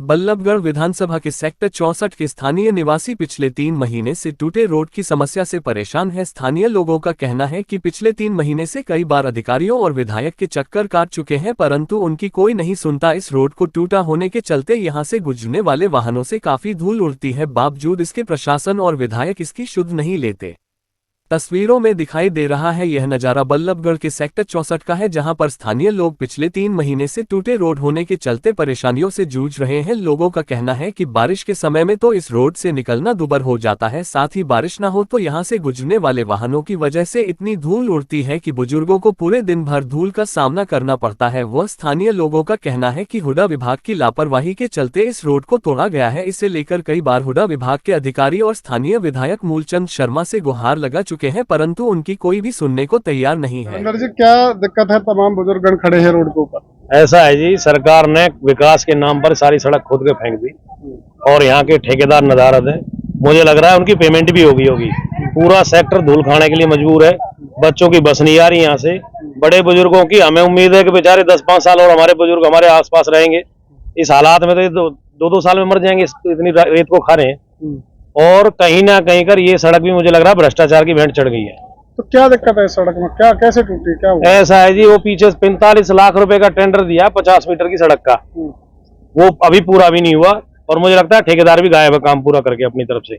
बल्लभगढ़ विधानसभा के सेक्टर 64 के स्थानीय निवासी पिछले 3 महीने से टूटे रोड की समस्या से परेशान है। स्थानीय लोगों का कहना है कि पिछले 3 महीने से कई बार अधिकारियों और विधायक के चक्कर काट चुके हैं, परंतु उनकी कोई नहीं सुनता। इस रोड को टूटा होने के चलते यहां से गुजरने वाले वाहनों से काफी धूल उड़ती है, बावजूद इसके प्रशासन और विधायक इसकी शुद्ध नहीं लेते। तस्वीरों में दिखाई दे रहा है यह नज़ारा बल्लभगढ़ के सेक्टर 64 का है, जहां पर स्थानीय लोग पिछले 3 महीने से टूटे रोड होने के चलते परेशानियों से जूझ रहे हैं। लोगों का कहना है कि बारिश के समय में तो इस रोड से निकलना दुभर हो जाता है, साथ ही बारिश न हो तो यहां से गुजरने वाले वाहनों की वजह से इतनी धूल उड़ती है कि बुजुर्गों को पूरे दिन भर धूल का सामना करना पड़ता है। वह स्थानीय लोगों का कहना है कि हुडा विभाग की लापरवाही के चलते इस रोड को तोड़ा गया है। इसे लेकर कई बार हुडा विभाग के अधिकारी और स्थानीय विधायक मूलचंद शर्मा से गुहार लगा चुके हैं, परंतु उनकी कोई भी सुनने को तैयार नहीं है। अंदर जी क्या दिक्कत है? तमाम बुजुर्ग खड़े हैं रोड के ऊपर। ऐसा है जी, सरकार ने विकास के नाम पर सारी सड़क खोद के फेंक दी और यहाँ के ठेकेदार नदारद है। मुझे लग रहा है उनकी पेमेंट भी होगी। पूरा सेक्टर धूल खाने के लिए मजबूर है। बच्चों की बस नहीं आ रही यहाँ से। बड़े बुजुर्गों की हमें उम्मीद है कि बेचारे 10-5 साल और हमारे बुजुर्ग हमारे आसपास रहेंगे। इस हालात में तो 2-2 साल में मर जाएंगे, इतनी रेत को खा रहे हैं। और कहीं ना कहीं कर ये सड़क भी मुझे लग रहा है भ्रष्टाचार की भेंट चढ़ गई है। तो क्या दिक्कत है सड़क में? क्या कैसे टूटी? क्या हुआ? ऐसा है जी, वो पीछे 45 लाख रुपए का टेंडर दिया 50 मीटर की सड़क का, वो अभी पूरा भी नहीं हुआ और मुझे लगता है ठेकेदार भी गायब है काम पूरा करके अपनी तरफ से।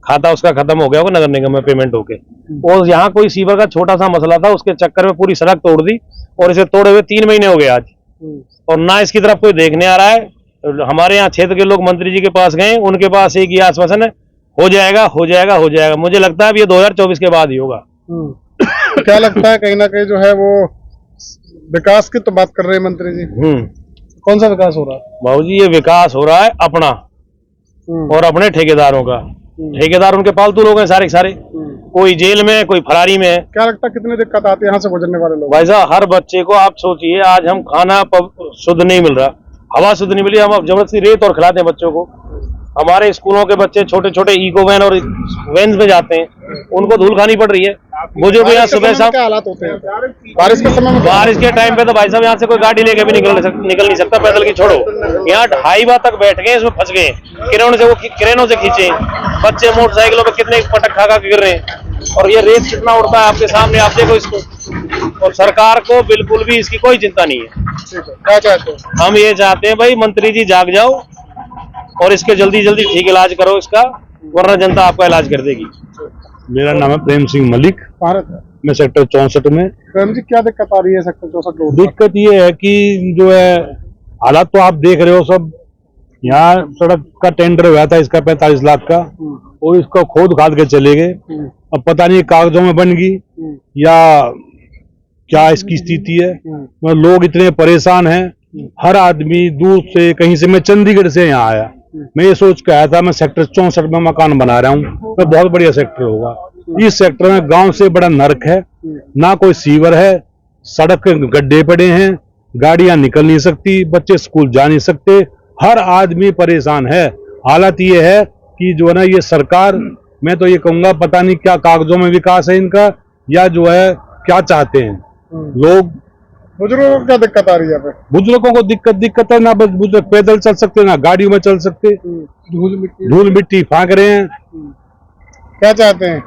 खाता उसका खत्म हो गया होगा नगर निगम में पेमेंट होके। और यहाँ कोई सीवर का छोटा सा मसला था, उसके चक्कर में पूरी सड़क तोड़ दी और इसे तोड़े हुए 3 महीने हो गए आज, और ना इसकी तरफ कोई देखने आ रहा है। हमारे यहाँ क्षेत्र के लोग मंत्री जी के पास गए, उनके पास एक ही आश्वासन है, हो जाएगा हो जाएगा हो जाएगा। मुझे लगता है अब ये 2024 के बाद ही होगा। क्या लगता है कहीं ना कहीं जो है वो विकास की तो बात कर रहे हैं मंत्री जी, कौन सा विकास हो रहा है? बाबू जी, ये विकास हो रहा है अपना और अपने ठेकेदारों का। ठेकेदार उनके पालतू लोग हैं सारे सारे, कोई जेल में है, कोई फरारी में है। क्या लगता है कितनी दिक्कत आती है यहाँ से गुजरने वाले लोग? भाई साहब, हर बच्चे को आप सोचिए, आज हम खाना शुद्ध नहीं मिल रहा, हवा शुद्ध नहीं मिली, हम अब जबरदस्ती रेत और खिलाते हैं बच्चों को। हमारे स्कूलों के बच्चे छोटे छोटे इको वैन और वैन में जाते हैं, उनको धूल खानी पड़ रही है। बुजुर्ग यहाँ सुबह शाम क्या हालात होते हैं बारिश के समय में? बारिश के टाइम पे तो भाई साहब यहाँ से कोई गाड़ी लेके भी निकल नहीं सकता, पैदल की छोड़ो। यहाँ 2.5 तक बैठ गए, इसमें फंस गए, क्रेनों से खींचे बच्चे, मोटरसाइकिलों पे कितने पटक खा गिर रहे हैं, और ये रेत कितना उड़ता है आपके सामने, आप देखो इसको। और सरकार को बिल्कुल भी इसकी कोई चिंता नहीं है। क्या चाहते हैं? हम ये चाहते हैं भाई, मंत्री जी जाग जाओ और इसके जल्दी जल्दी ठीक इलाज करो इसका, वरना जनता आपका इलाज कर देगी। मेरा नाम है प्रेम सिंह मलिक, मैं सेक्टर 64 में। प्रेम जी, क्या दिक्कत आ रही है सेक्टर 64 रोड? दिक्कत ये है कि जो है हालात तो आप देख रहे हो सब। यहाँ सड़क का टेंडर हुआ था इसका 45 लाख का, और इसको खोद खाद के चले गए। अब पता नहीं कागजों में बन गई या क्या इसकी स्थिति है। लोग इतने परेशान हैं, हर आदमी दूर से, कहीं से, मैं चंडीगढ़ से यहाँ आया, मैं ये सोच के आया था मैं सेक्टर 64 में मकान बना रहा हूँ, तो बहुत बढ़िया सेक्टर होगा। इस सेक्टर में गांव से बड़ा नर्क है, ना कोई सीवर है, सड़क के गड्ढे पड़े हैं, गाड़ियां निकल नहीं सकती, बच्चे स्कूल जा नहीं सकते, हर आदमी परेशान है। हालत ये है कि जो है ना, ये सरकार, मैं तो ये कहूंगा पता नहीं क्या कागजों में विकास है इनका, या जो है क्या चाहते हैं लोग। बुजुर्गों को क्या दिक्कत आ रही है? बुजुर्गों को दिक्कत है, ना बुजुर्ग पैदल चल सकते, ना गाड़ियों में चल सकते, धूल मिट्टी फाँक रहे हैं। क्या चाहते हैं?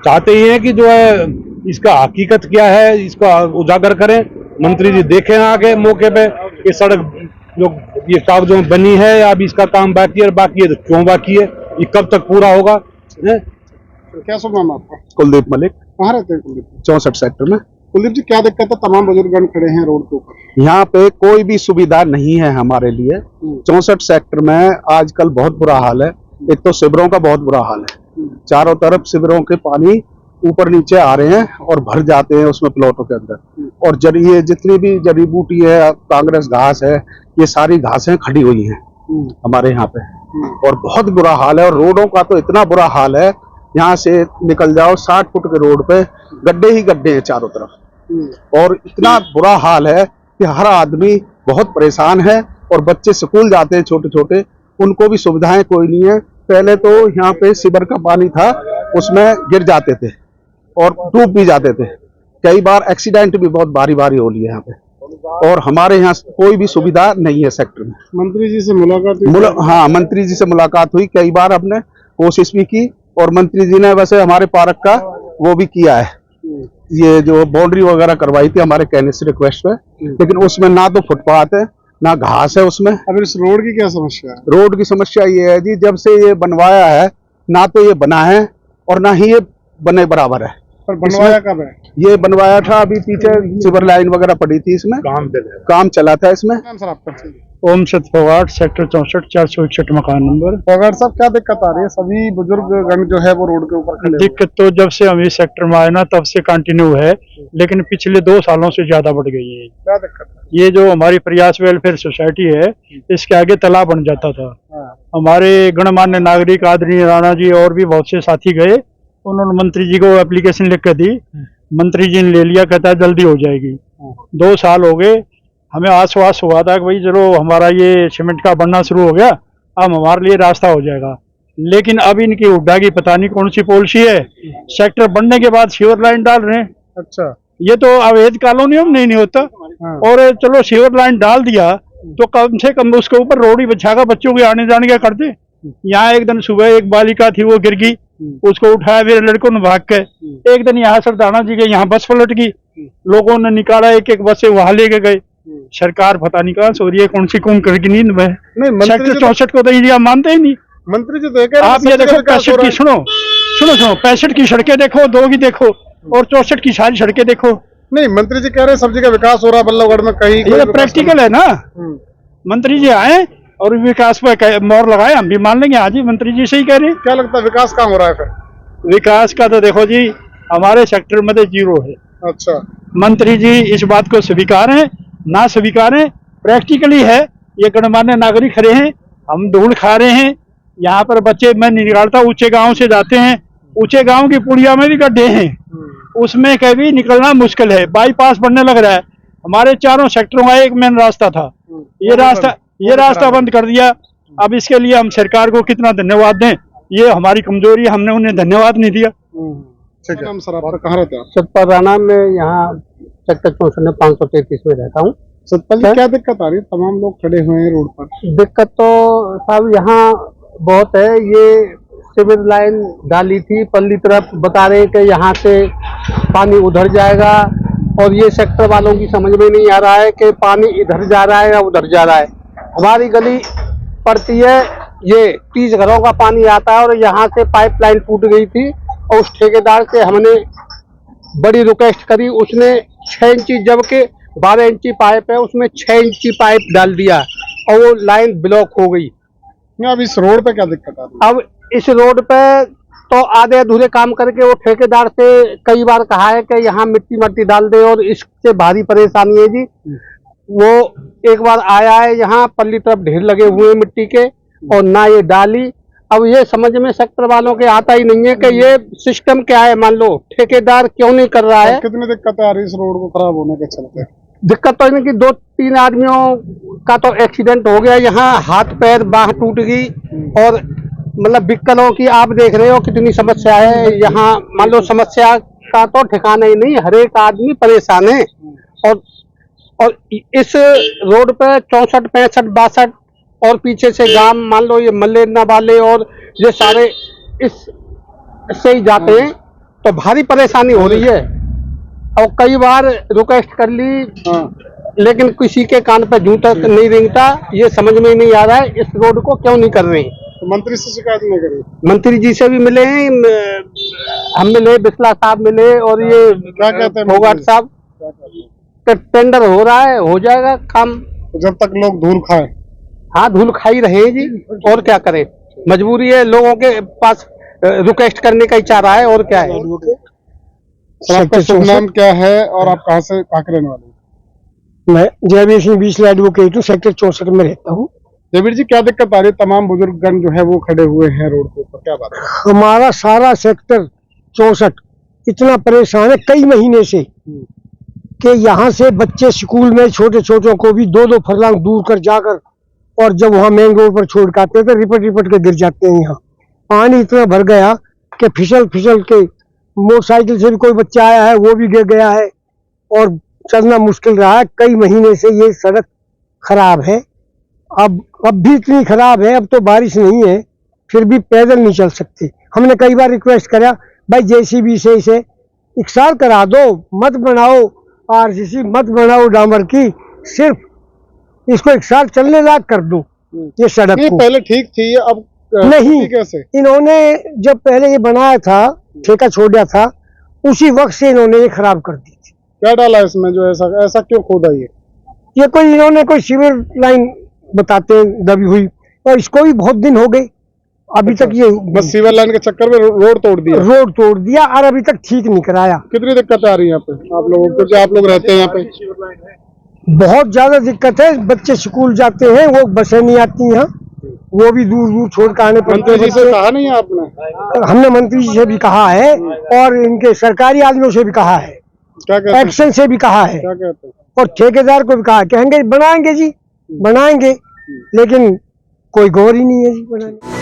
चाहते ही हैं कि जो है इसका हकीकत क्या है, इसको उजागर करें, मंत्री जी देखें आगे मौके पे कि सड़क जो ये कागजों में बनी है या अभी इसका काम बाकी है, और बाकी है तो क्यों बाकी है, ये कब तक पूरा होगा। क्या सुना आपका? कुलदीप मलिक। कहाँ रहते हैं कुलदीप? 64 सेक्टर में। कुलदीप जी, क्या दिक्कत है? तमाम बुजुर्ग खड़े हैं रोड के ऊपर। यहाँ पे कोई भी सुविधा नहीं है हमारे लिए। 64 सेक्टर में आजकल बहुत बुरा हाल है। एक तो शिविरों का बहुत बुरा हाल है, चारों तरफ शिविरों के पानी ऊपर नीचे आ रहे हैं और भर जाते हैं उसमें प्लॉटों के अंदर। और ये जितनी भी जड़ी बूटी है, कांग्रेस घास है, ये सारी घासें खड़ी हुई हैं हमारे यहाँ पे, और बहुत बुरा हाल है। और रोडों का तो इतना बुरा हाल है, यहाँ से निकल जाओ 60 फुट के रोड पे गड्ढे ही गड्ढे हैं चारों तरफ, और इतना बुरा हाल है कि हर आदमी बहुत परेशान है। और बच्चे स्कूल जाते हैं छोटे छोटे, उनको भी सुविधाएं कोई नहीं है। पहले तो यहाँ पे सीवर का पानी था, उसमें गिर जाते थे और डूब भी जाते थे। कई बार एक्सीडेंट भी बहुत बारी बारी हो रही है यहाँ पे। और हमारे यहाँ कोई भी सुविधा नहीं है सेक्टर में। मंत्री जी से मुलाकात हुई? हाँ, मंत्री जी से मुलाकात हुई, कई बार हमने कोशिश भी की और मंत्री जी ने वैसे हमारे पार्क का वो भी किया है, ये जो बाउंड्री वगैरह करवाई थी हमारे कहने से रिक्वेस्ट पे, लेकिन उसमें ना तो फुटपाथ है ना घास है उसमें। अब इस रोड की क्या समस्या है? रोड की समस्या ये है जी, जब से ये बनवाया है ना तो ये बना है और ना ही ये बने बराबर है। पर बनवाया कब है? ये बनवाया था अभी पीछे सिवर लाइन वगैरह पड़ी थी, इसमें काम चला था इसमें। नाम सर आपका? ओम सत फोगाट, सेक्टर 64, 461 मकान नंबर। फोगाट साहब, क्या दिक्कत आ रही है? सभी बुजुर्ग गण जो है वो रोड के ऊपर खड़े हैं। दिक्कत तो जब से हम इस सेक्टर में आए ना तब से कंटिन्यू है, लेकिन पिछले 2 सालों से ज्यादा बढ़ गई है। क्या दिक्कत है? ये जो हमारी प्रयास वेलफेयर सोसाइटी है, इसके आगे तालाब बन जाता था। हमारे गणमान्य नागरिक आदरणीय राणा जी और भी बहुत से साथी गए, उन्होंने मंत्री जी को एप्लीकेशन लिख कर दी, मंत्री जी ने ले लिया, कहता है जल्दी हो जाएगी। 2 साल हो गए, हमें आश्वास हुआ था कि भाई चलो हमारा ये सीमेंट का बनना शुरू हो गया, अब हमारे लिए रास्ता हो जाएगा। लेकिन अब इनकी उड्डा की पता नहीं कौन सी पॉलिसी है, सेक्टर बनने के बाद सीवर लाइन डाल रहे हैं। अच्छा, ये तो अवैध कॉलोनियों में नहीं होता। और चलो सीवर लाइन डाल दिया तो कम से कम उसके ऊपर रोड ही बिछाकर बच्चों के आने जाने का करते। यहाँ एक दिन सुबह एक बालिका थी, वो गिर गई, उसको उठाया मेरे लड़कों ने भाग के। एक दिन यहाँ सरदाना जी के यहाँ बस पलट गई, लोगों ने निकाला, एक एक बस से वहां लेके गए। सरकार पता नहीं कहाँ सो रही है, कौन सी कुंभ करके नींद में। सेक्टर 64 को तो इंडिया मानते ही नहीं। मंत्री जी तो आप ये देखो 65 की सुनो 65 की सड़कें देखो, 2 की देखो, और 64 की सारी सड़कें देखो। नहीं, मंत्री जी कह रहे हैं सब जगह विकास हो रहा है, बल्लभगढ़ में कहीं ये प्रैक्टिकल है ना। मंत्री जी आए और विकास पर मोहर लगाए, हम भी मान लेंगे। हाँ जी, मंत्री जी सही कह रहे हैं। क्या लगता है विकास कहाँ हो रहा है फिर? विकास का तो देखो जी, हमारे सेक्टर में तो 0 है। अच्छा, मंत्री जी इस बात को स्वीकार है ना स्वीकार है, प्रैक्टिकली है। ये गणमान्य नागरिक खड़े हैं, हम धूल खा रहे हैं। यहाँ पर बच्चे मैं निकालता, ऊंचे गांव से जाते हैं, ऊंचे गांव की पुड़िया में भी गड्ढे हैं, उसमें कभी निकलना मुश्किल है। बाईपास बनने लग रहा है, हमारे चारों सेक्टरों का एक मेन रास्ता था, ये रास्ता बंद कर दिया। अब इसके लिए हम सरकार को कितना धन्यवाद दें, ये हमारी कमजोरी, हमने उन्हें धन्यवाद नहीं दिया। ठीक है। सर आपका कहाँ रहते हैं? सतपाल राणा, मैं यहाँ सेक्टर 64 में 533 में रहता हूँ। सतपाल जी, क्या दिक्कत आ रही है? तमाम लोग खड़े हुए हैं रोड पर। दिक्कत तो साहब यहाँ बहुत है। ये सिविल लाइन डाली थी पल्ली तरफ, बता रहे कि यहाँ से पानी उधर जाएगा, और ये सेक्टर वालों की समझ में नहीं आ रहा है कि पानी इधर जा रहा है या उधर जा रहा है। हमारी गली पड़ती है, ये 30 घरों का पानी आता है, और यहाँ से पाइपलाइन टूट गई थी, और उस ठेकेदार से हमने बड़ी रिक्वेस्ट करी, उसने 6 इंची, जबकि 12 इंची पाइप है, उसमें 6 इंची पाइप डाल दिया और वो लाइन ब्लॉक हो गई। अब इस रोड पे क्या दिक्कत आ रही है? अब इस रोड पे तो आधे अधूरे काम करके वो ठेकेदार से कई बार कहा है कि यहाँ मिट्टी डाल दे, और इससे भारी परेशानी है जी। वो एक बार आया है, यहाँ पल्ली तरफ ढेर लगे हुए मिट्टी के, और ना ये डाली। अब ये समझ में सेक्टर वालों के आता ही नहीं है कि ये सिस्टम क्या है। मान लो ठेकेदार क्यों नहीं कर रहा है। कितनी दिक्कत आ रही है इस रोड को खराब होने के चलते? दिक्कत तो इनकी 2-3 आदमियों का तो एक्सीडेंट हो गया, यहाँ हाथ पैर बाह टूट गई, और मतलब व्हीकलों की आप देख रहे हो कितनी समस्या है यहाँ। मान लो समस्या का तो ठिकाना ही नहीं, हर एक आदमी परेशान है। और इस रोड पे 64, 65, 62 और पीछे से गांव, मान लो ये मल्लेरना वाले और ये सारे इससे ही जाते हैं, तो भारी परेशानी हो रही है। और कई बार रिक्वेस्ट कर ली, लेकिन किसी के कान पे जूं तक नहीं रेंगता। ये समझ में नहीं आ रहा है इस रोड को क्यों नहीं कर रहे। तो मंत्री से शिकायत नहीं करी? मंत्री जी से भी मिले हैं, हम मिले, बिस्ला साहब मिले, और ये क्या कहते हैं फोगाट साहब? टेंडर हो रहा है, हो जाएगा काम। तो जब तक लोग धूल खाए? हाँ, धूल खाई रहे हैं जी, और क्या करें, मजबूरी है। लोगों के पास रिक्वेस्ट करने का ही चाह रहा है, और क्या है। आपका शुभ नाम क्या है और आप कहाँ से कहाँ के रहने वाले हैं? मैं जयवीर सिंह बीस एडवोकेट हूँ, सेक्टर 64 में रहता हूँ। जयवीर जी, क्या दिक्कत आ रही है? तमाम बुजुर्गगण जो है वो खड़े हुए हैं रोड के ऊपर, क्या बात है? हमारा सारा सेक्टर 64 इतना परेशान है कई महीने से कि यहाँ से बच्चे स्कूल में छोटे छोटों को भी 2-2 फरलांग दूर कर जाकर, और जब वहाँ मेन रोड पर छोड़ के आते हैं तो रिपट के गिर जाते हैं। यहाँ पानी इतना भर गया कि फिसल के मोटरसाइकिल से भी कोई बच्चा आया है वो भी गिर गया है, और चलना मुश्किल रहा है। कई महीने से ये सड़क खराब है। अब भी इतनी खराब है, अब तो बारिश नहीं है, फिर भी पैदल नहीं चल सकते। हमने कई बार रिक्वेस्ट करा, भाई जेसीबी से इसे इकसार करा दो, मत बनाओ आरसीसी, मत बनाओ डामर की, सिर्फ इसको इकसार चलने लायक कर दो ये सड़क नहीं, को। पहले ठीक थी, अब नहीं, कैसे? इन्होंने जब पहले ये बनाया था, ठेका छोड़ा था, उसी वक्त से इन्होंने ये खराब कर दी थी। क्या डाला इसमें जो ऐसा क्यों खोदा ये कोई इन्होंने कोई सीवर लाइन बताते हैं दबी हुई, और इसको भी बहुत दिन हो गए, अभी तक ये बस सीवर लाइन के चक्कर में रोड तोड़ दिया और अभी तक ठीक नहीं कराया। कितनी दिक्कत आ रही है यहाँ पे आप लोगों को, जो आप लोग रहते हैं यहाँ पे? बहुत ज्यादा दिक्कत है। बच्चे स्कूल जाते हैं, वो बसें नहीं आती यहाँ, वो भी दूर दूर छोड़ कर आने पड़ते हैं। मंत्री जी से कहा नहीं आपने? हमने मंत्री जी से भी कहा है और इनके सरकारी आदमियों से भी कहा है, क्या कहते हैं? एक्शन से भी कहा है, क्या कहते हैं? और ठेकेदार को भी कहा, कहेंगे बनाएंगे जी, बनाएंगे, लेकिन कोई गौर ही नहीं है जी बनाने।